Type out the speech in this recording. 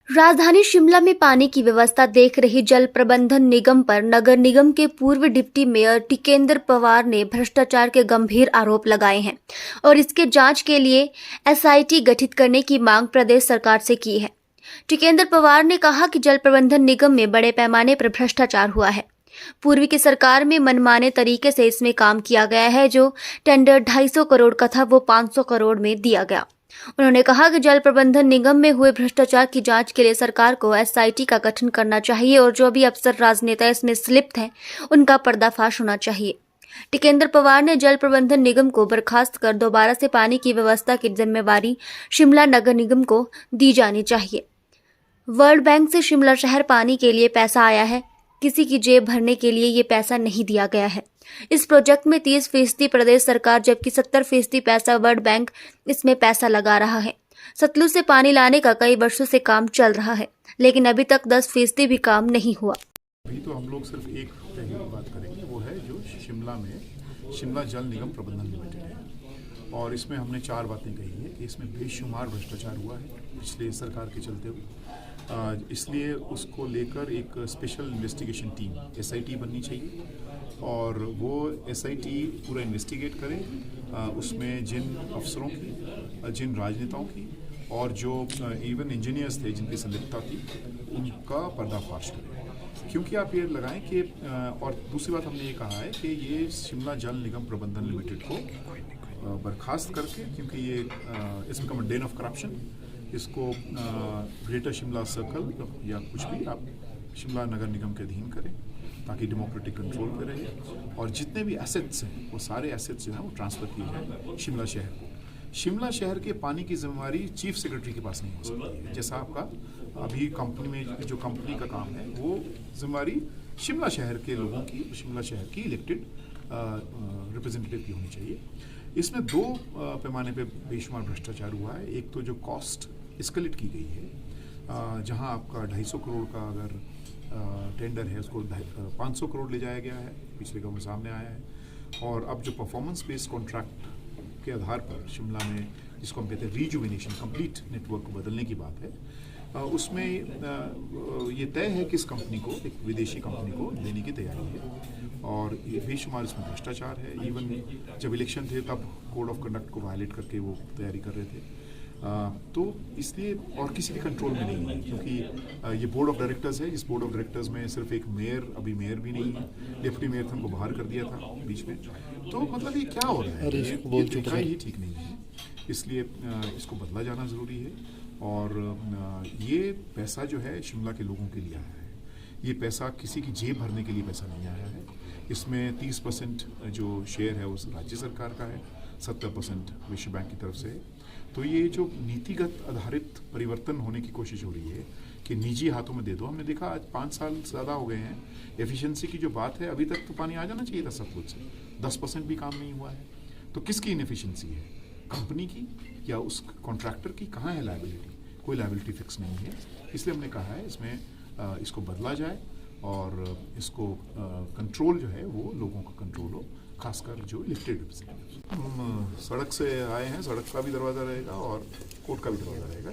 राजधानी शिमला में पानी की व्यवस्था देख रही जल प्रबंधन निगम पर नगर निगम के पूर्व डिप्टी मेयर टिकेंद्र पवार ने भ्रष्टाचार के गंभीर आरोप लगाए हैं और इसके जांच के लिए एसआईटी गठित करने की मांग प्रदेश सरकार से की है। टिकेंद्र पवार ने कहा कि जल प्रबंधन निगम में बड़े पैमाने पर भ्रष्टाचार हुआ है। पूर्व की सरकार में मनमाने तरीके से इसमें काम किया गया है। जो टेंडर 250 करोड़ का था वो 500 करोड़ में दिया गया। उन्होंने कहा कि जल प्रबंधन निगम में हुए भ्रष्टाचार की जांच के लिए सरकार को एसआईटी का गठन करना चाहिए और जो भी अफसर राजनेता इसमें संलिप्त हैं उनका पर्दाफाश होना चाहिए। टिकेंद्र पवार ने जल प्रबंधन निगम को बर्खास्त कर दोबारा से पानी की व्यवस्था की जिम्मेवारी शिमला नगर निगम को दी जानी चाहिए। वर्ल्ड बैंक से शिमला शहर पानी के लिए पैसा आया है, किसी की जेब भरने के लिए ये पैसा नहीं दिया गया है। इस प्रोजेक्ट में 30% प्रदेश सरकार जबकि 70% पैसा वर्ल्ड बैंक इसमें पैसा लगा रहा है। सतलुज से पानी लाने का कई वर्षों से काम चल रहा है, लेकिन अभी तक 10% भी काम नहीं हुआ। अभी तो हम लोग सिर्फ एक पहली बात करेंगे, वो है जो शिमला में शिमला जल निगम प्रबंधन लिमिटेड है और इसमें हमने 4 बातें कही है कि इसमें बेशुमार भ्रष्टाचार हुआ है पिछले सरकार के चलते हुए। इसलिए उसको लेकर एक स्पेशल इन्वेस्टिगेशन टीम एसआईटी बननी चाहिए और वो एसआईटी पूरा इन्वेस्टिगेट करे। उसमें जिन अफसरों की, जिन राजनेताओं की और जो इवन इंजीनियर्स थे जिनकी संलिप्तता थी उनका पर्दाफाश करें। क्योंकि आप ये लगाएं कि और दूसरी बात हमने ये कहा है कि ये शिमला जल निगम प्रबंधन लिमिटेड को बर्खास्त करके, क्योंकि ये it's become a Dane of corruption, इसको ग्रेटर शिमला सर्कल या कुछ भी आप शिमला नगर निगम के अधीन करें ताकि डेमोक्रेटिक कंट्रोल पे रहे और जितने भी एसेट्स हैं वो सारे एसेट्स जो हैं वो ट्रांसफ़र किए जाए शिमला शहर को। शिमला शहर के पानी की जिम्मेवारी चीफ सेक्रेटरी के पास नहीं हो सकती है। जैसा आपका अभी कंपनी में जो कंपनी का काम है वो जिम्मेवारी शिमला शहर के लोगों की, शिमला शहर की इलेक्टेड रिप्रेजेंटेटिव की होनी चाहिए। इसमें 2 पैमाने पे बेशुमार भ्रष्टाचार हुआ है। एक तो जो कॉस्ट एस्केलेट की गई है, जहां आपका 250 करोड़ का अगर टेंडर है उसको 500 करोड़ ले जाया गया है, पिछले गवर्नमेंट सामने आया है। और अब जो परफॉर्मेंस बेस्ड कॉन्ट्रैक्ट के आधार पर शिमला में जिसको हम कहते हैं रीजुविनेशन, कंप्लीट नेटवर्क को बदलने की बात है, उसमें ये तय है कि इस कंपनी को, एक विदेशी कंपनी को देने की तैयारी है और ये बेशुमार इसमें भ्रष्टाचार है। इवन जब इलेक्शन थे तब कोड ऑफ कंडक्ट को वायलेट करके वो तैयारी कर रहे थे। तो इसलिए और किसी के कंट्रोल में नहीं है, क्योंकि ये बोर्ड ऑफ डायरेक्टर्स है। इस बोर्ड ऑफ डायरेक्टर्स में सिर्फ एक मेयर, अभी मेयर भी नहीं है, डिप्टी मेयर थे, उनको बाहर कर दिया था बीच में। तो मतलब ये क्या हो रहा है, ये तरीका ही ठीक नहीं है। इसलिए इसको बदला जाना ज़रूरी है और ये पैसा जो है शिमला के लोगों के लिए आया है। ये पैसा किसी की जेब भरने के लिए पैसा नहीं आया है। इसमें 30% जो शेयर है उस राज्य सरकार का है, 70% विश्व बैंक की तरफ से है। तो ये जो नीतिगत आधारित परिवर्तन होने की कोशिश हो रही है कि निजी हाथों में दे दो। हमने देखा आज 5 साल ज़्यादा हो गए हैं, एफिशिएंसी की जो बात है, अभी तक तो पानी आ जाना चाहिए था सब कुछ से, 10% भी काम नहीं हुआ है। तो किसकी इनएफिशिएंसी है, कंपनी की या उस कॉन्ट्रैक्टर की? कहाँ है लायबिलिटी? कोई लायबिलिटी फिक्स नहीं है। इसलिए हमने कहा है इसमें इसको बदला जाए और इसको कंट्रोल जो है वो लोगों का कंट्रोल हो, खासकर जो इलेक्टेड रिप्रेजेंटेटिव्स। हम सड़क से आए हैं, सड़क का भी दरवाज़ा रहेगा और कोर्ट का भी दरवाज़ा रहेगा।